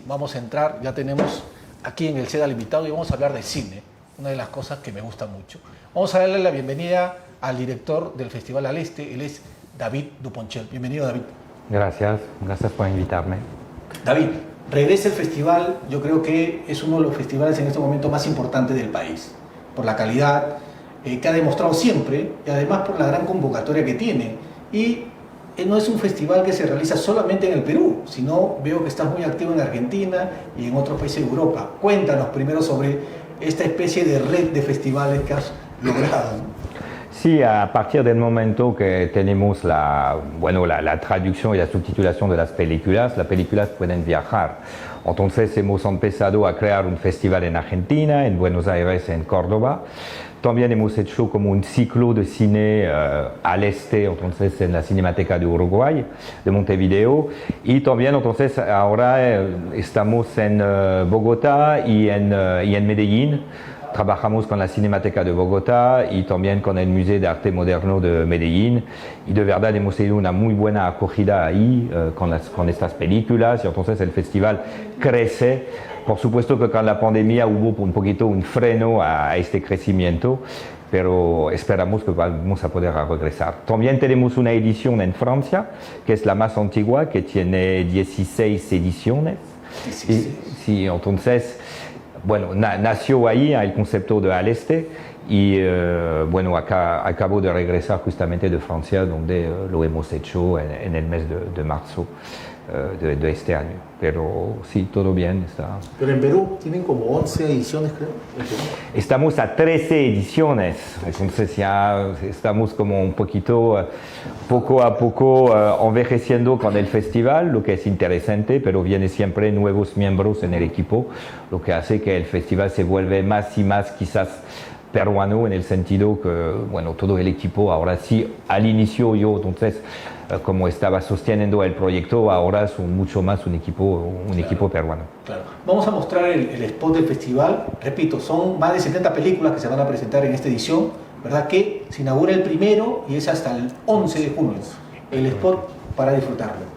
vamos a entrar, ya tenemos aquí en el set al invitado y vamos a hablar de cine, una de las cosas que me gusta mucho. Vamos a darle la bienvenida al director del Festival al Este, él es David Duponchel. Bienvenido, David. Gracias por invitarme. David, regresa el festival, yo creo que es uno de los festivales en este momento más importantes del país, por la calidad que ha demostrado siempre y además por la gran convocatoria que tiene. Y no es un festival que se realiza solamente en el Perú, sino veo que estás muy activo en Argentina y en otros países de Europa. Cuéntanos primero sobre esta especie de red de festivales que has logrado. Sí, a partir del momento que tenemos la traducción y la subtitulación de las películas pueden viajar. Entonces hemos empezado a crear un festival en Argentina, en Buenos Aires, en Córdoba. También hemos hecho como un ciclo de cine al este, entonces en la Cinemateca de Uruguay, de Montevideo. Y también entonces ahora estamos en Bogotá y en Medellín. Trabajamos con la Cinemateca de Bogotá y también con el Museo de Arte Moderno de Medellín y de verdad hemos tenido una muy buena acogida ahí con estas películas y entonces el festival crece. Por supuesto que con la pandemia hubo un poquito un freno a este crecimiento, pero esperamos que vamos a poder regresar. También tenemos una edición en Francia, que es la más antigua, que tiene 16 ediciones. Sí, entonces, bueno, nació ahí el concepto de Al Este y bueno, acabo de regresar justamente de Francia, donde lo hemos hecho en el mes de marzo de este año. Pero sí, todo bien está. Pero en Perú tienen como 11 ediciones, creo. Estamos a 13 ediciones, entonces ya estamos como un poquito, poco a poco envejeciendo con el festival, lo que es interesante, pero vienen siempre nuevos miembros en el equipo, lo que hace que el festival se vuelve más y más quizás peruano en el sentido que, bueno, todo el equipo, ahora sí, al inicio yo, entonces, como estaba sosteniendo el proyecto, ahora son mucho más un equipo peruano. Claro. Vamos a mostrar el spot del festival. Repito, son más de 70 películas que se van a presentar en esta edición, ¿verdad? Que se inaugura el 1 y es hasta el 11 de junio. El spot para disfrutarlo.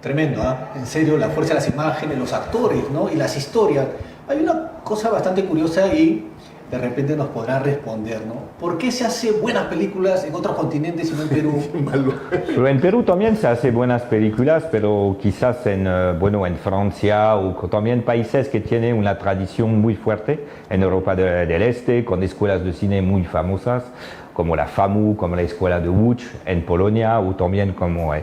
Tremendo, ¿eh? En serio, la fuerza de las imágenes, los actores, ¿no? Y las historias. Hay una cosa bastante curiosa y de repente nos podrán responder, ¿no? ¿Por qué se hacen buenas películas en otros continentes y no en Perú? Pero en Perú también se hacen buenas películas, pero quizás en Francia o también países que tienen una tradición muy fuerte en Europa del Este, con escuelas de cine muy famosas, como la FAMU, como la Escuela de Łódź en Polonia o también como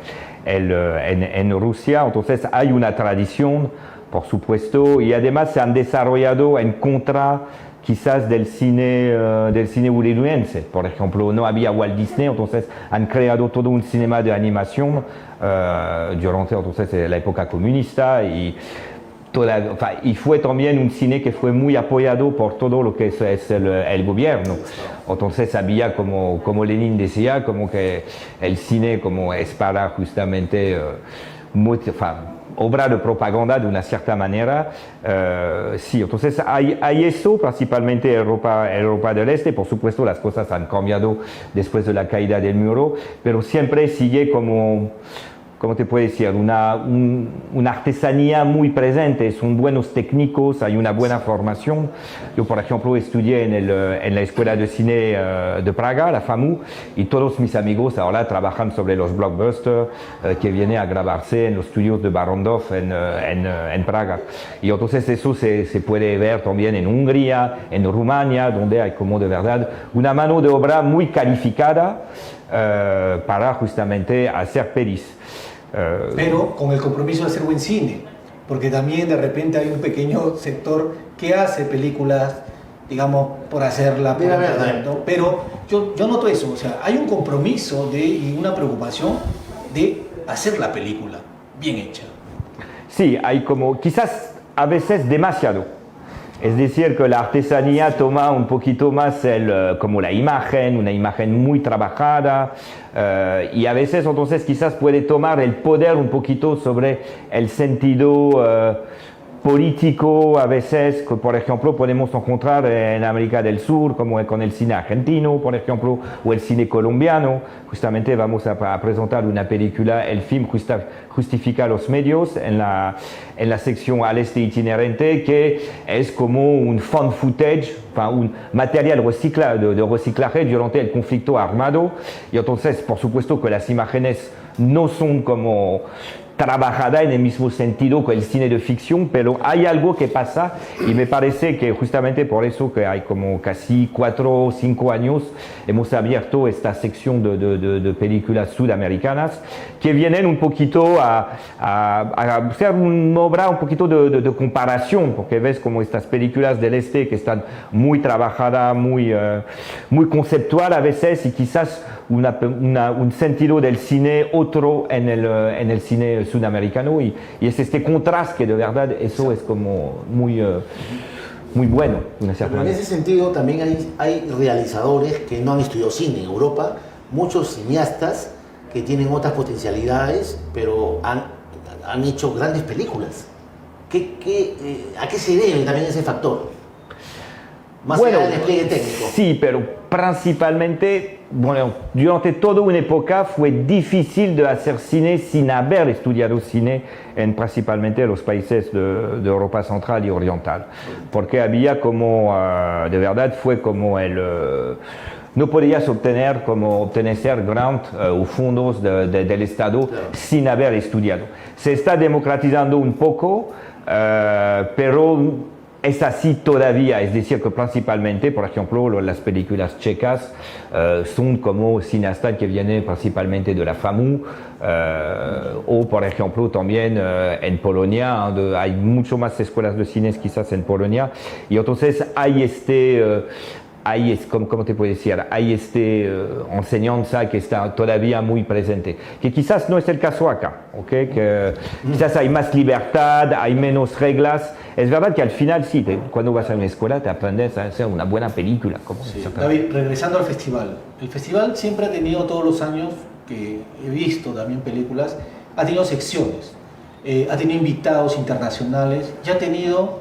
en Rusia. Entonces hay una tradición, por supuesto, y además se han desarrollado en contra quizás del cine hollywoodense. Por ejemplo, no había Walt Disney, entonces han creado todo un cinema de animación durante entonces la época comunista y fue también un cine que fue muy apoyado por todo lo que es el gobierno. Entonces había, como Lenin decía, como que el cine como es para justamente obra de propaganda de una cierta manera. Sí, entonces hay eso, principalmente Europa del Este. Por supuesto, las cosas han cambiado después de la caída del muro, pero siempre sigue como ¿cómo te puedo decir? Una artesanía muy presente, son buenos técnicos, hay una buena formación. Yo, por ejemplo, estudié en la Escuela de Cine de Praga, la FAMU, y todos mis amigos ahora trabajan sobre los blockbusters que vienen a grabarse en los estudios de Barrandov en Praga. Y entonces eso se puede ver también en Hungría, en Rumania, donde hay como de verdad una mano de obra muy calificada para justamente hacer pelis. Pero con el compromiso de hacer buen cine, porque también de repente hay un pequeño sector que hace películas, digamos, por hacerla, por ¿no? Pero yo noto eso, o sea, hay un compromiso y una preocupación de hacer la película bien hecha. Sí, hay como, quizás a veces demasiado. Es decir, que la artesanía toma un poquito más como la imagen, una imagen muy trabajada, y a veces entonces quizás puede tomar el poder un poquito sobre el sentido político, a veces, que por ejemplo podemos encontrar en América del Sur, como con el cine argentino, por ejemplo, o el cine colombiano. Justamente vamos a presentar una película, el film justifica los medios, en la sección al este itinerante, que es como un fan footage, un material de reciclaje durante el conflicto armado. Y entonces, por supuesto que las imágenes no son como trabajada en el mismo sentido que el cine de ficción, pero hay algo que pasa y me parece que justamente por eso que hay como casi 4 o 5 años hemos abierto esta sección de películas sudamericanas que vienen un poquito a hacer una obra un poquito de comparación, porque ves como estas películas del este que están muy trabajadas, muy conceptual a veces, y quizás un sentido del cine otro en el cine sudamericano, y es este contraste que de verdad eso es como muy bueno. Pero en ese sentido también hay realizadores que no han estudiado cine en Europa, muchos cineastas que tienen otras potencialidades, pero han hecho grandes películas. ¿A qué se debe también ese factor? Más allá del despliegue técnico. Sí, pero principalmente, bueno, durante toda una época fue difícil de hacer cine sin haber estudiado cine principalmente en los países de Europa Central y Oriental, porque había como, de verdad fue como no podías obtener grant o fondos del Estado sin haber estudiado. Se está democratizando un poco, pero es así todavía, es decir, que principalmente, por ejemplo, las películas checas son como cineastas que vienen principalmente de la FAMU, o por ejemplo también en Polonia, donde hay mucho más escuelas de cine quizás en Polonia, y entonces hay ¿cómo te puedo decir? Hay enseñanza que está todavía muy presente, que quizás no es el caso acá, ¿okay? Que quizás hay más libertad, hay menos reglas. Es verdad que al final sí, cuando vas a una escuela te aprendes a hacer una buena película. Sí. David, regresando al festival. El festival siempre ha tenido, todos los años que he visto también películas, ha tenido secciones, ha tenido invitados internacionales, ya ha tenido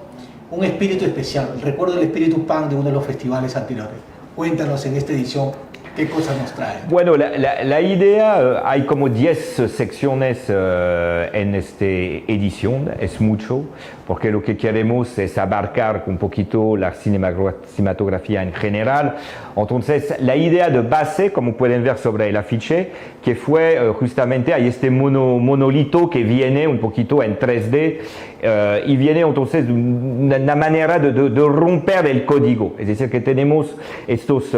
un espíritu especial. Recuerdo el espíritu punk de uno de los festivales anteriores. Cuéntanos en esta edición qué cosas nos trae. Bueno, la idea, hay como 10 secciones en esta edición, es mucho, porque lo que queremos es abarcar un poquito la cinematografía en general. Entonces, la idea de base, como pueden ver sobre el afiche, que fue justamente, hay este monolito que viene un poquito en 3D, y viene entonces una manera de romper el código, es decir, que tenemos estos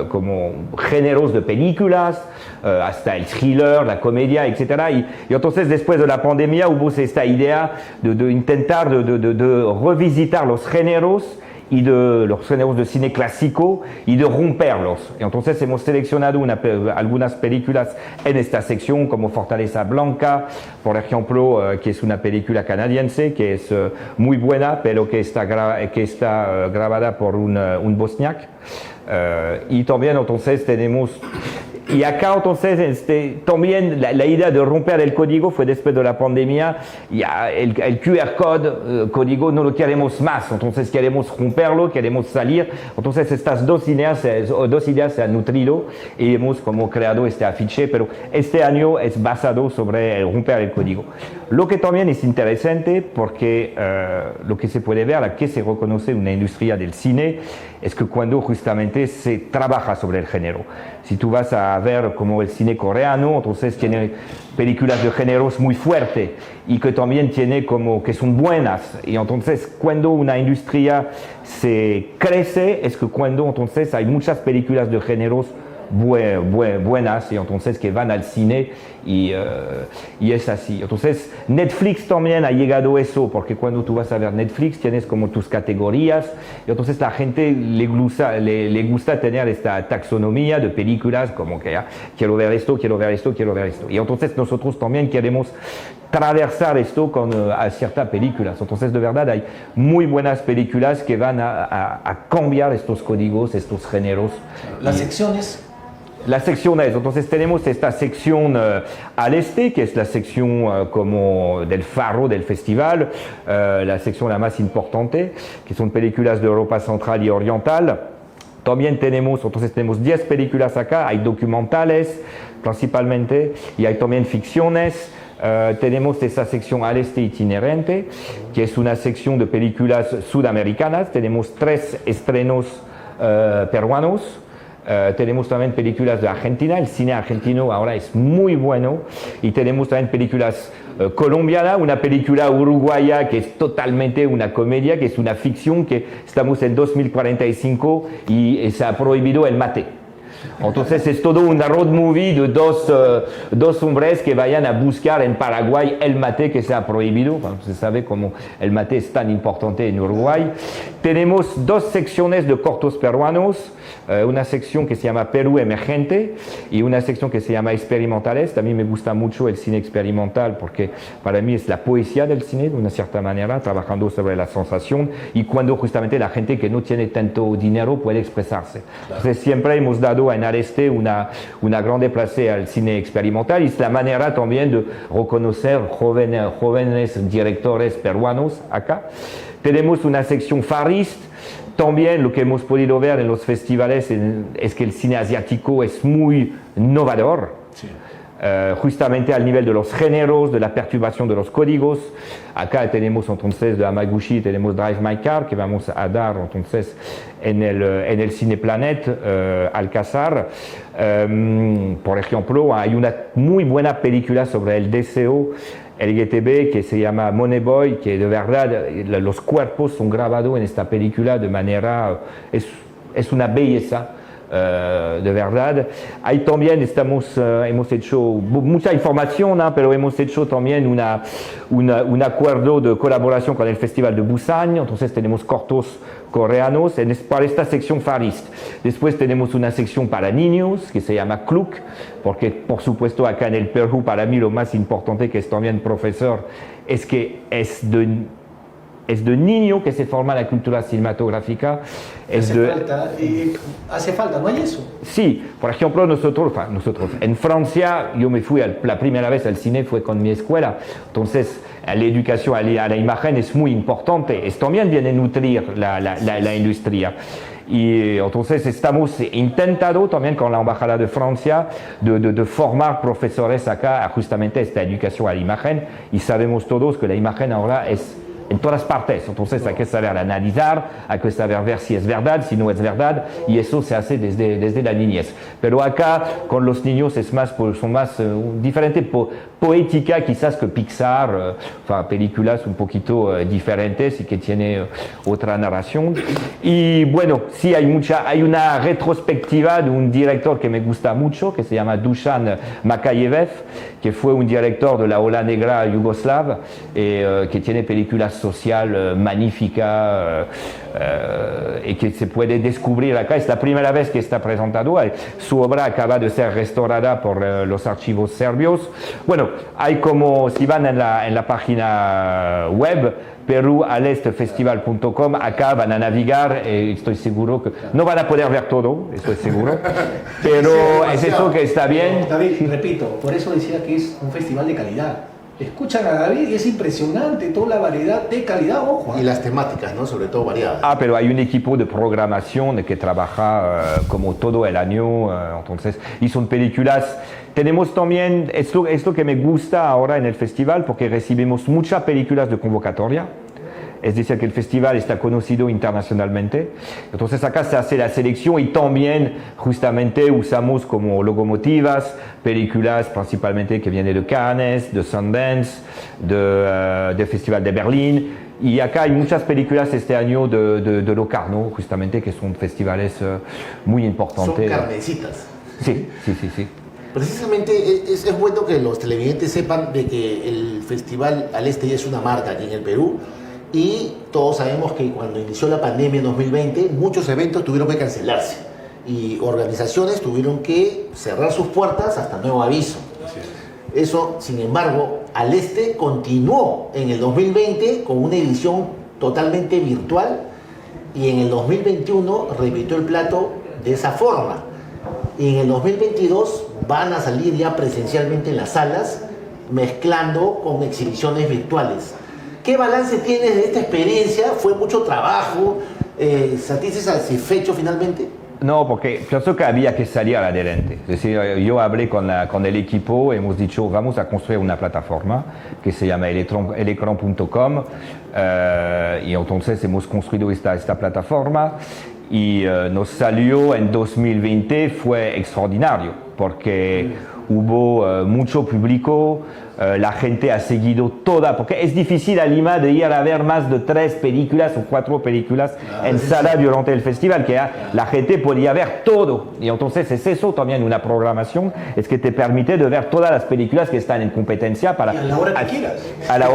como géneros de películas, hasta el thriller, la comedia, etc. Y entonces después de la pandemia hubo esta idea de intentar de revisitar los géneros y de los géneros de cine clásico y de romperlos. Y entonces hemos seleccionado algunas películas en esta sección, como Fortaleza Blanca, por ejemplo, que es una película canadiense que es muy buena, pero que está grabada por un bosniac. Y también entonces tenemos Y acá entonces también la idea de romper el código fue después de la pandemia. Ya el QR code, código, no lo queremos más, entonces queremos romperlo, queremos salir. Entonces estas dos ideas se han nutrido y hemos como creado este afiche, pero este año es basado sobre el romper el código. Lo que también es interesante porque lo que se puede ver, aquí se reconoce una industria del cine, es que cuando justamente se trabaja sobre el género. Si tú vas a ver como el cine coreano, entonces tiene películas de géneros muy fuertes y que también tiene como que son buenas. Y entonces cuando una industria se crece, es que cuando entonces hay muchas películas de géneros buenas y entonces que van al cine y es así. Entonces Netflix también ha llegado a eso porque cuando tú vas a ver Netflix tienes como tus categorías y entonces la gente le gusta tener esta taxonomía de películas como que quiero ver esto, quiero ver esto, quiero ver esto. Y entonces nosotros también queremos traversar esto con ciertas películas. Entonces de verdad hay muy buenas películas que van a cambiar estos códigos, estos géneros. Las secciones. Las secciones, entonces tenemos esta sección al este, que es la sección como del faro del festival, la sección la más importante, que son películas de Europa Central y Oriental. También tenemos 10 películas acá, hay documentales principalmente, y hay también ficciones. Tenemos esa sección al este itinerante, que es una sección de películas sudamericanas. Tenemos 3 estrenos peruanos. Tenemos también películas de Argentina, el cine argentino ahora es muy bueno, y tenemos también películas colombianas, una película uruguaya que es totalmente una comedia, que es una ficción, que estamos en 2045 y se ha prohibido el mate. Entonces es todo una road movie de dos hombres que vayan a buscar en Paraguay el mate que se ha prohibido. Bueno, se sabe cómo el mate es tan importante en Uruguay. Tenemos 2 secciones de cortos peruanos, una sección que se llama Perú Emergente y una sección que se llama Experimentales. También me gusta mucho el cine experimental porque para mí es la poesía del cine de una cierta manera, trabajando sobre la sensación y cuando justamente la gente que no tiene tanto dinero puede expresarse. Entonces siempre hemos dado en Areste una grande place al cine experimental y es la manera también de reconocer jóvenes directores peruanos acá. Tenemos una sección farist. También lo que hemos podido ver en los festivales es que el cine asiático es muy innovador. Sí. Justamente al nivel de los géneros, de la perturbación de los códigos. Acá tenemos entonces de Hamaguchi, tenemos Drive My Car, que vamos a dar entonces en el Cineplanet Alcázar. Por ejemplo, hay una muy buena película sobre el deseo LGTB que se llama Money Boy, que de verdad los cuerpos son grabados en esta película de manera, es una belleza. De verdad. Ahí también hemos hecho mucha información, ¿no? Pero hemos hecho también un acuerdo de colaboración con el Festival de Busan, entonces tenemos cortos coreanos para esta sección farist. Después tenemos una sección para niños que se llama Kluk, porque por supuesto acá en el Perú para mí lo más importante que es también profesor es que es de niño que se forma la cultura cinematográfica. Hace falta, ¿no hay eso? Sí, por ejemplo, nosotros, en Francia, yo me fui la primera vez al cine, fue con mi escuela, entonces la educación a la imagen es muy importante, es también viene a nutrir la industria. Y entonces estamos intentando también con la Embajada de Francia de formar profesores acá a justamente esta educación a la imagen, y sabemos todos que la imagen ahora es en todas partes, entonces hay que saber analizar, hay que saber ver si es verdad, si no es verdad, y eso se hace desde la niñez. Pero acá con los niños son más diferente, poética quizás que Pixar, películas un poquito diferentes y que tiene otra narración. Y bueno, sí hay una retrospectiva de un director que me gusta mucho, que se llama Dusan Makayev, que fue un director de la ola negra yugoslava, que tiene películas social magnífica, y que se puede descubrir acá. Es la primera vez que está presentado. Su obra acaba de ser restaurada por los archivos serbios. Bueno, hay como, si van en la página web, perualestfestival.com, acá van a navegar, estoy seguro que no van a poder ver todo, eso es seguro, pero es eso que está bien. David, repito, por eso decía que es un festival de calidad. Escuchan a David y es impresionante toda la variedad de calidad, ojo. Y las temáticas, ¿no? Sobre todo variadas. Pero hay un equipo de programación que trabaja como todo el año, entonces, y son películas. Tenemos también, esto que me gusta ahora en el festival, porque recibimos muchas películas de convocatoria. Es decir, que el festival está conocido internacionalmente. Entonces acá se hace la selección y también justamente usamos como locomotivas películas principalmente que vienen de Cannes, de Sundance, del Festival de Berlín. Y acá hay muchas películas este año de Locarno, justamente, que son festivales muy importantes. Son carnecitas. Sí, sí, sí, sí. Precisamente es bueno que los televidentes sepan de que el Festival al Este ya es una marca aquí en el Perú. Y todos sabemos que cuando inició la pandemia en 2020, muchos eventos tuvieron que cancelarse y organizaciones tuvieron que cerrar sus puertas hasta nuevo aviso. Eso, sin embargo, al Este continuó en el 2020 con una edición totalmente virtual y en el 2021 repitió el plato de esa forma. Y en el 2022 van a salir ya presencialmente en las salas, mezclando con exhibiciones virtuales. ¿Qué balance tienes de esta experiencia? ¿Fue mucho trabajo? ¿Satisfecho satisfecho finalmente? No, porque pienso que había que salir adelante. Es decir, yo hablé con el equipo, hemos dicho, vamos a construir una plataforma que se llama elecron.com y entonces hemos construido esta plataforma y nos salió en 2020, fue extraordinario, porque hubo mucho público, la gente ha seguido toda, porque es difícil a Lima de ir a ver más de 3 películas o 4 películas en sala durante el festival, que la gente podía ver todo. Y entonces es eso también una programación, es que te permite de ver todas las películas que están en competencia para... Y a la hora que quieras. A la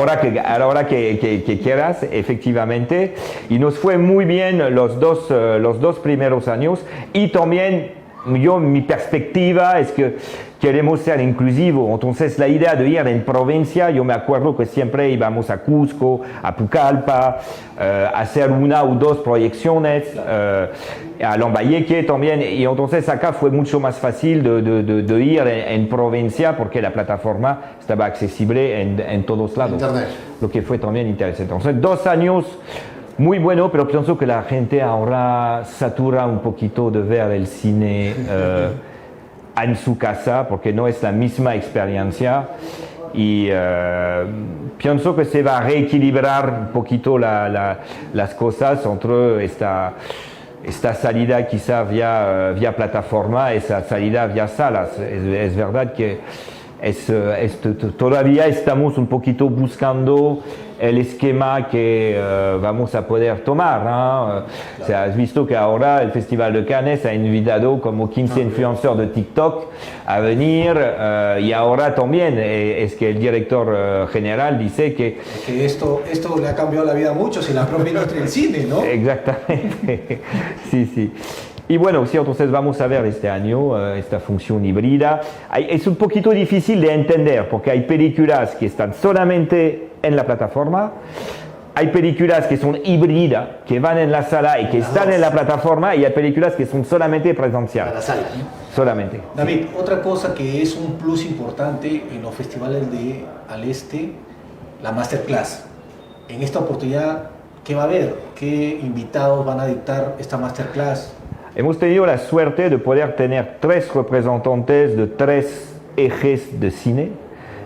hora que quieras, efectivamente. Y nos fue muy bien los dos primeros años. Y también mi perspectiva es que queremos ser inclusivos. Entonces la idea de ir en provincia, yo me acuerdo que siempre íbamos a Cusco, a Pucallpa, a hacer 1 o 2 proyecciones, a Lambayeque también, y entonces acá fue mucho más fácil de ir en provincia porque la plataforma estaba accesible en todos lados. Internet. Lo que fue también interesante. Entonces 2 años muy bueno, pero pienso que la gente ahora satura un poquito de ver el cine en su casa, porque no es la misma experiencia. Y pienso que se va a reequilibrar un poquito las cosas entre esta salida quizá vía plataforma, esa salida vía salas. Es verdad que todavía estamos un poquito buscando el esquema que vamos a poder tomar, ¿no? O sea, has visto que ahora el Festival de Cannes ha invitado como 15 influencers de TikTok a venir y ahora también es que el director general dice que esto le ha cambiado la vida a muchos en la propia industria del cine, ¿no? Exactamente, sí, sí. Y bueno, sí, entonces vamos a ver este año esta función híbrida. Es un poquito difícil de entender porque hay películas que están solamente en la plataforma, hay películas que son híbridas, que van en la sala y que están en la plataforma, y hay películas que son solamente presenciales. Para la sala. Solamente. David, otra cosa que es un plus importante en los festivales de al Este, la masterclass. En esta oportunidad, ¿qué va a haber? ¿Qué invitados van a dictar esta masterclass? Hemos tenido la suerte de poder tener 3 representantes de 3 ejes de cine.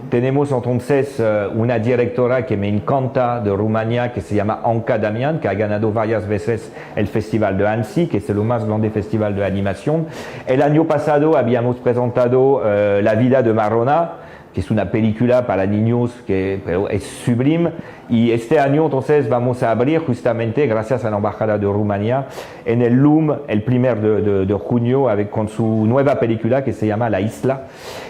Tenemos entonces una directora que me encanta de Rumania, que se llama Anca Damian, que ha ganado varias veces el Festival de Annecy, que es el más grande festival de animación. El año pasado habíamos presentado La vida de Marona, que es una película para niños pero es sublime. Y este año entonces vamos a abrir justamente, gracias a la Embajada de Rumanía, en el LUM el 1 de junio con su nueva película que se llama La Isla.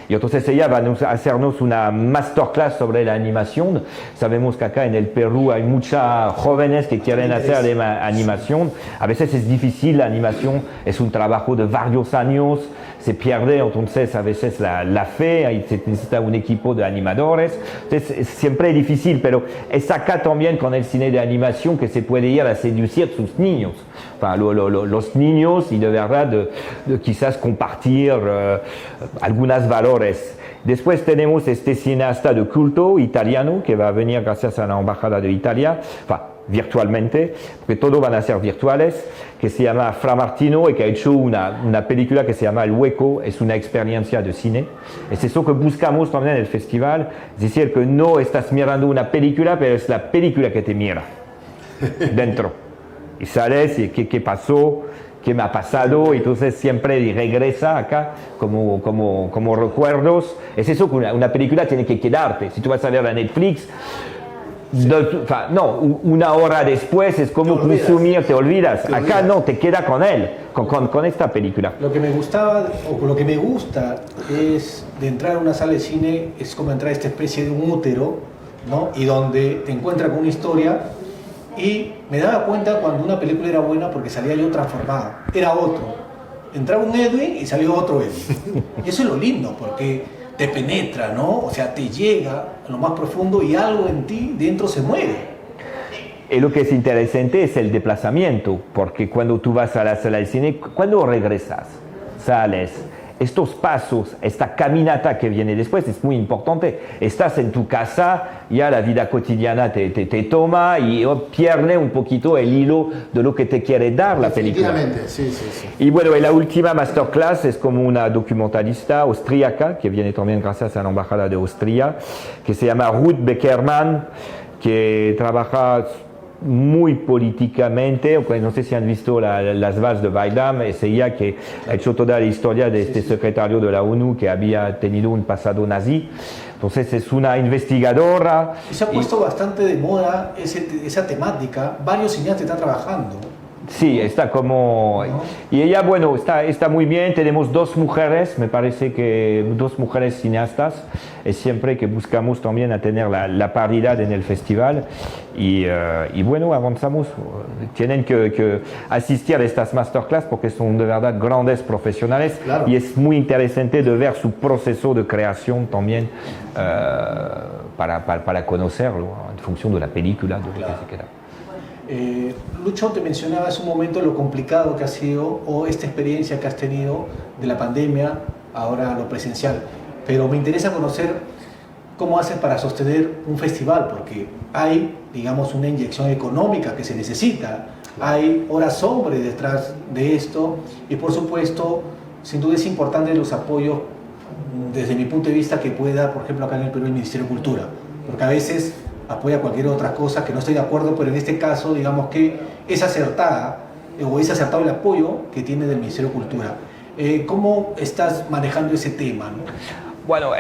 Y entonces ella va a hacernos una masterclass sobre la animación. Sabemos que acá en el Perú hay muchos jóvenes que quieren hacer animación. A veces es difícil, la animación es un trabajo de varios años, se pierde entonces a veces la fe, ahí se necesita un equipo de animadores. Entonces siempre es difícil, pero es acá también con el cine de animación que se puede ir a seducir a sus niños. Enfin, los niños y de verdad de quizás compartir algunos valores. Después tenemos este cineasta de culto italiano que va a venir gracias a la Embajada de Italia, virtualmente, porque todos van a ser virtuales, que se llama Fra Martino y que ha hecho una película que se llama El Hueco, es una experiencia de cine. Es eso que buscamos también en el festival, es decir, que no estás mirando una película, pero es la película que te mira dentro. Y sales y ¿qué pasó? ¿Qué me ha pasado? Entonces siempre regresa acá como recuerdos. Es eso que una película tiene que quedarte. Si tú vas a ver a Netflix, una hora después es como consumir, te olvidas. Acá no, te queda con él, con esta película. Lo que me gustaba, o lo que me gusta, es de entrar a una sala de cine, es como entrar a esta especie de un útero, ¿no? Y donde te encuentras con una historia. Y me daba cuenta cuando una película era buena porque salía yo transformado, era otro. Entraba un Edwin y salió otro Edwin. Y eso es lo lindo, porque te penetra, ¿no? O sea, te llega a lo más profundo y algo en ti dentro se mueve. Y lo que es interesante es el desplazamiento, porque cuando tú vas a la sala de cine, cuando regresas, sales, estos pasos, esta caminata que viene después es muy importante. Estás en tu casa, ya la vida cotidiana te toma y pierde un poquito el hilo de lo que te quiere dar la película. Sí. Y bueno, la última masterclass es como una documentalista austríaca, que viene también gracias a la Embajada de Austria, que se llama Ruth Beckerman, que trabaja muy políticamente, no sé si han visto las Vals de Baidam, es ella que ha hecho toda la historia de este secretario de la ONU que había tenido un pasado nazi. Entonces es una investigadora. Y se ha puesto bastante de moda esa temática, varios cineastas están trabajando. Sí, está como... Y ella, bueno, está muy bien. Tenemos dos mujeres, me parece que dos mujeres cineastas. Es siempre que buscamos también a tener la paridad en el festival. Y bueno, avanzamos. Tienen que asistir a estas masterclass porque son de verdad grandes profesionales. Claro. Y es muy interesante de ver su proceso de creación también para conocerlo en función de la película, de lo que se queda. Lucho, te mencionaba hace un momento lo complicado que ha sido o esta experiencia que has tenido de la pandemia, ahora lo presencial, pero me interesa conocer cómo haces para sostener un festival, porque hay, digamos, una inyección económica que se necesita, hay horas hombre detrás de esto y por supuesto, sin duda es importante los apoyos desde mi punto de vista que puede dar, por ejemplo, acá en el Perú el Ministerio de Cultura, porque a veces apoya cualquier otra cosa que no estoy de acuerdo, pero en este caso digamos que es acertada o es acertado el apoyo que tiene del Ministerio de Cultura. ¿Cómo estás manejando ese tema, ¿no? Bueno,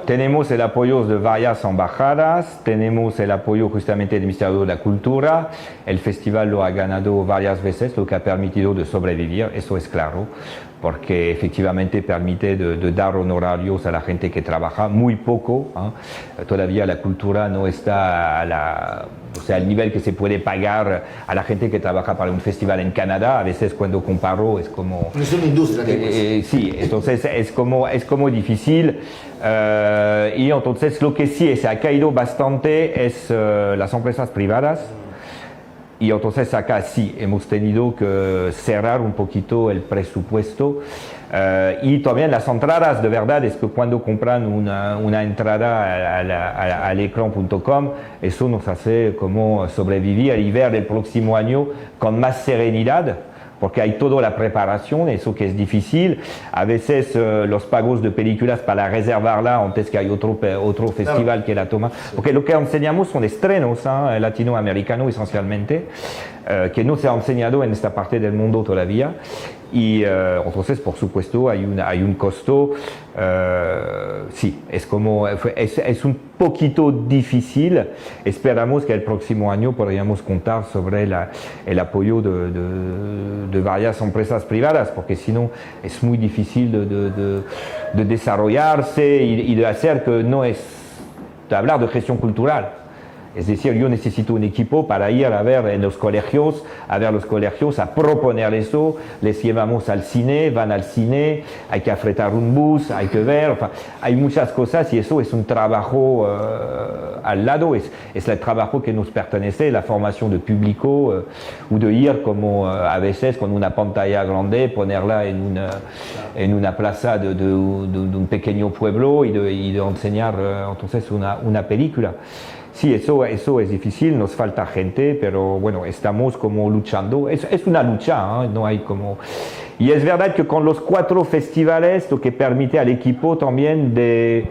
tenemos el apoyo de varias embajadas, tenemos el apoyo justamente del Ministerio de la Cultura, el festival lo ha ganado varias veces, lo que ha permitido de sobrevivir, eso es claro, porque efectivamente permite de dar honorarios a la gente que trabaja muy poco, ¿eh? Todavía la cultura no está al nivel que se puede pagar a la gente que trabaja para un festival en Canadá. A veces cuando comparo es como... Es una industria. Sí, entonces es como difícil. Y entonces lo que sí se ha caído bastante es las empresas privadas. Y entonces acá sí hemos tenido que cerrar un poquito el presupuesto y también las entradas, de verdad es que cuando compran una entrada al ecran.com, eso nos hace como sobrevivir y ver el próximo año con más serenidad, porque hay toda la preparación, eso que es difícil. A veces los pagos de películas para reservarla antes que hay otro festival claro. Que la toma. Porque lo que enseñamos son estrenos latinoamericanos esencialmente, que no se ha enseñado en esta parte del mundo todavía. y entonces por supuesto hay un costo, sí, es un poquito difícil. Esperamos que el próximo año podríamos contar sobre el apoyo de varias empresas privadas, porque si no es muy difícil de desarrollarse y de hacer que no es de hablar de gestión cultural. Es decir, yo necesito un equipo para ir a ver en los colegios, a proponer eso, les llevamos al cine, van al cine, hay que afretar un bus, hay que ver, hay muchas cosas y eso es un trabajo al lado, es el trabajo que nos pertenece, la formación de público, o de ir como a veces con una pantalla grande, ponerla en una plaza de un pequeño pueblo y de enseñar entonces una película. Sí, eso es difícil, nos falta gente, pero bueno, estamos como luchando. Es una lucha, ¿eh? No hay como... Y es verdad que con los 4 festivales lo que permite al equipo también de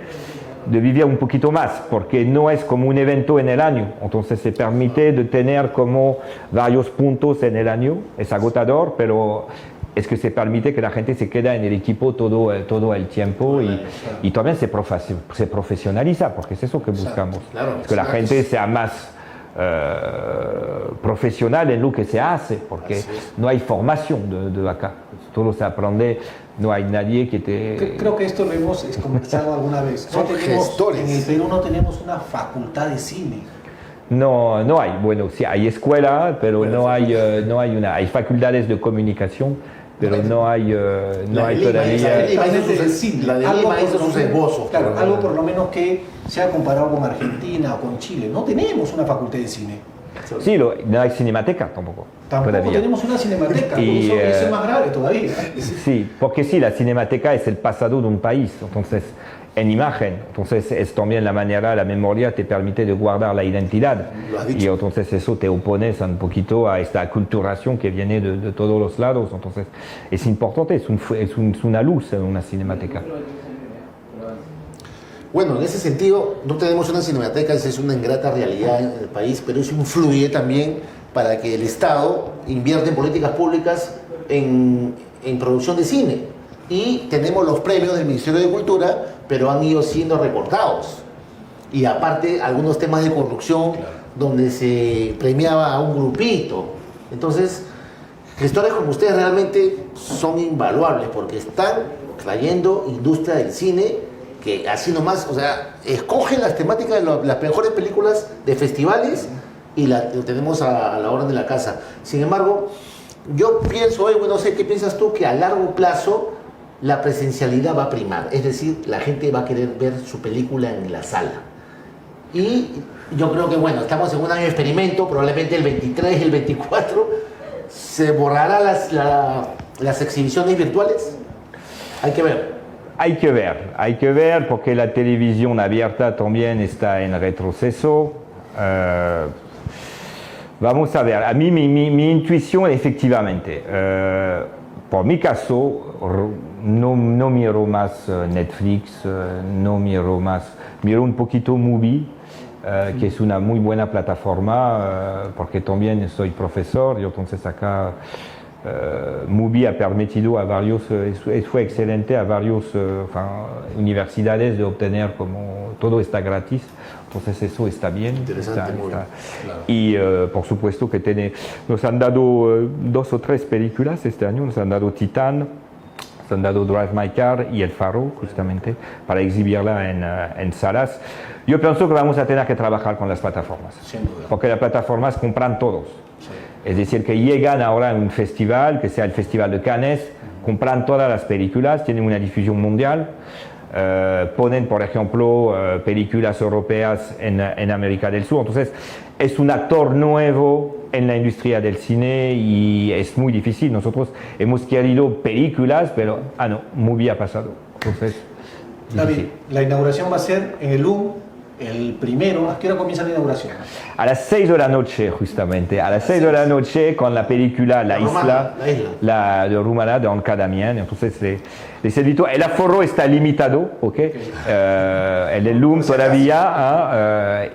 vivir un poquito más, porque no es como un evento en el año, entonces se permite de tener como varios puntos en el año, es agotador, pero es que se permite que la gente se quede en el equipo todo el tiempo y también se profesionaliza, porque es eso que buscamos, claro, que la gente sea más profesional en lo que se hace, porque no hay formación de acá, todo se aprende, no hay nadie que te... Creo que esto lo hemos conversado alguna vez. En el Perú no tenemos una facultad de cine. No hay, bueno, sí hay escuela, pero no hay hay facultades de comunicación, pero no hay todavía... La de Lima hizo sus esbozos. Claro, algo por lo menos que sea comparado con Argentina o con Chile. No tenemos una facultad de cine. Sí, no hay cinemateca tampoco. Tampoco tenemos una cinemateca, y eso es más grave todavía. Sí, porque sí, la cinemateca es el pasado de un país, entonces en imagen, entonces es también la manera, la memoria te permite de guardar la identidad y entonces eso te opones un poquito a esta aculturación que viene de todos los lados, entonces es importante, es una luz en una cinemateca. Bueno, en ese sentido, no tenemos una cinemateca, esa es una ingrata realidad en el país, pero eso influye también para que el Estado invierta en políticas públicas en producción de cine. Y tenemos los premios del Ministerio de Cultura, pero han ido siendo recortados. Y aparte, algunos temas de corrupción donde se premiaba a un grupito. Entonces, gestores como ustedes realmente son invaluables porque están trayendo industria del cine que así nomás, o sea, escogen las temáticas de las mejores películas de festivales y lo tenemos a la orden de la casa. Sin embargo, yo pienso, no sé qué piensas tú, que a largo plazo la presencialidad va a primar, es decir, la gente va a querer ver su película en la sala. Y yo creo que, bueno, estamos en un año de experimento, probablemente el 23, el 24, ¿se borrarán las exhibiciones virtuales? Hay que ver. Hay que ver porque la televisión abierta también está en retroceso. Vamos a ver, a mí mi intuición efectivamente, por mi caso, no miro más Netflix, miro un poquito Mubi, que es una muy buena plataforma, porque también soy profesor y entonces acá Mubi ha permitido a varios, fue excelente a varios universidades de obtener como todo está gratis, entonces eso está bien. Interesante, está. Claro. Y por supuesto que nos han dado 2 o 3 películas este año, nos han dado Titán, nos han dado Drive My Car y El Faro, justamente, para exhibirla en salas. Yo pienso que vamos a tener que trabajar con las plataformas, porque las plataformas compran todos. Es decir, que llegan ahora a un festival, que sea el Festival de Cannes, compran todas las películas, tienen una difusión mundial, ponen, por ejemplo, películas europeas en América del Sur. Entonces, es un actor nuevo en la industria del cine y es muy difícil. Nosotros hemos querido películas, pero, no, Mubi ha pasado. Entonces, David, la inauguración va a ser en el LUM. El primero, ¿a qué hora comienza la inauguración? A las 6 de la noche, justamente. A las 6 de la noche, con la película La Isla, la de rumana de Anka Damián. Entonces, les invito. El aforo está limitado, ¿ok? El LUM todavía,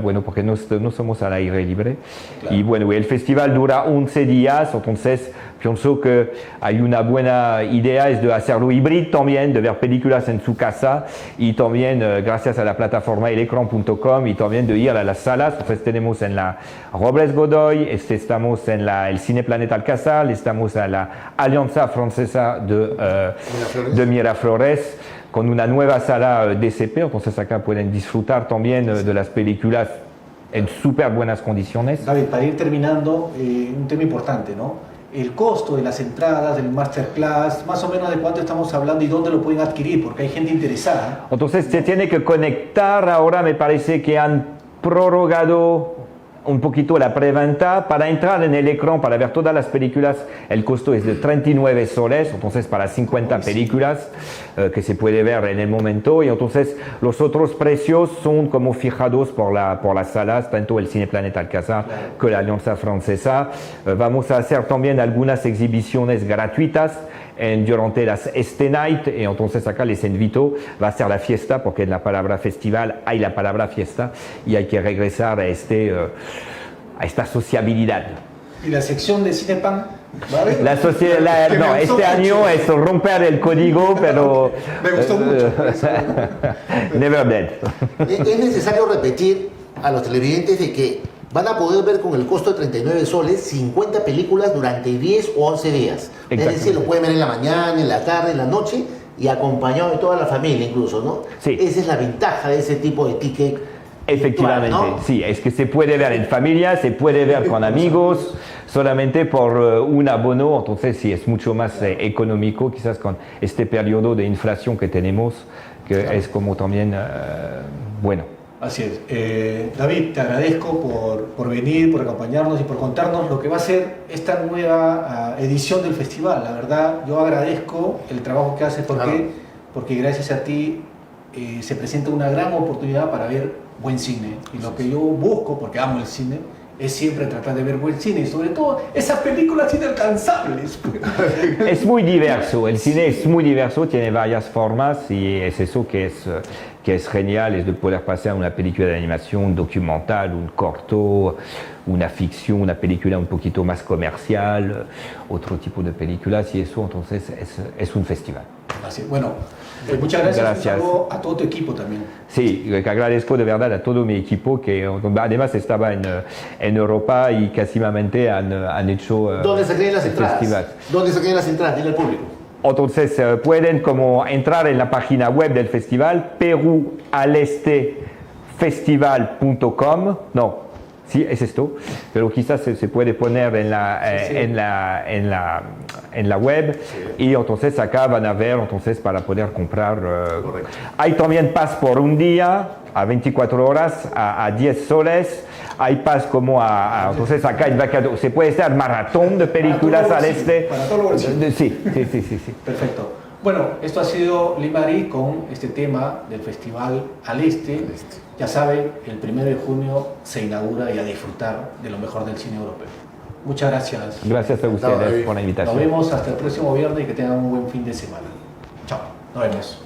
bueno, porque no somos al aire libre. Claro. Y bueno, el festival dura 11 días, entonces Pienso que hay una buena idea es de hacerlo híbrido también, de ver películas en su casa y también gracias a la plataforma elecran.com y también de ir a las salas. Entonces tenemos en la Robles Godoy, estamos en el Cine Planeta Alcázar, estamos en la Alianza Francesa de Miraflores con una nueva sala DCP, entonces acá pueden disfrutar también de las películas en súper buenas condiciones. David, para ir terminando, un tema importante, ¿no? El costo de las entradas, del masterclass, más o menos de cuánto estamos hablando y dónde lo pueden adquirir, porque hay gente interesada. Entonces se tiene que conectar, ahora me parece que han prorrogado un poquito la preventa. Para entrar en el ecran, para ver todas las películas, el costo es de 39 soles, entonces para 50 películas que se puede ver en el momento, y entonces los otros precios son como fijados por las salas, tanto el Cine Planeta Alcázar que la Alianza Francesa. Vamos a hacer también algunas exhibiciones gratuitas durante las Este Night, y entonces acá les invito, va a ser la fiesta, porque en la palabra festival hay la palabra fiesta, y hay que regresar a esta sociabilidad. ¿Y la sección de Cinepan? ¿Vale? La sociedad, no, este año es romper el código, pero... Me gustó mucho. Never dead. Es necesario repetir a los televidentes de que van a poder ver con el costo de 39 soles 50 películas durante 10 o 11 días. Es decir, lo pueden ver en la mañana, en la tarde, en la noche y acompañado de toda la familia incluso, ¿no? Sí. Esa es la ventaja de ese tipo de ticket. Efectivamente, virtual, ¿no? sí, es que se puede ver en familia, se puede ver con amigos, solamente por un abono, entonces sí, es mucho más económico, quizás con este periodo de inflación que tenemos, que es como también bueno. Así es. David, te agradezco por venir, por acompañarnos y por contarnos lo que va a ser esta nueva edición del festival. La verdad, yo agradezco el trabajo que haces porque gracias a ti se presenta una gran oportunidad para ver buen cine. Y lo que yo busco, porque amo el cine, es siempre tratar de ver buen cine y sobre todo esas películas inalcanzables. Es muy diverso, el cine es muy diverso, tiene varias formas y es eso que es genial, es de poder pasar una película de animación, un documental, un corto, una ficción, una película un poquito más comercial, otro tipo de películas, y eso entonces es un festival. Así, bueno, muchas gracias. Un saludo a todo tu equipo también. Sí, agradezco de verdad a todo mi equipo que además estaba en Europa y cásimamente han hecho ¿Dónde se creen las entradas? festival. ¿Dónde se creen las entradas? Dile al público. Entonces pueden como entrar en la página web del festival, perualestefestival.com. No, sí, es esto, pero quizás se puede poner en la web, y entonces acá van a ver entonces para poder comprar. Hay también pass por un día, a 24 horas, a 10 soles. Hay pass como entonces acá en Vacado se puede hacer maratón de películas al este. Para todo lo bolsillo. Sí. Perfecto. Bueno, esto ha sido Limari con este tema del Festival al Este. Ya saben, el 1 de junio se inaugura y a disfrutar de lo mejor del cine europeo. Muchas gracias. Gracias a ustedes por la invitación. Nos vemos hasta el próximo viernes y que tengan un buen fin de semana. Chao. Nos vemos.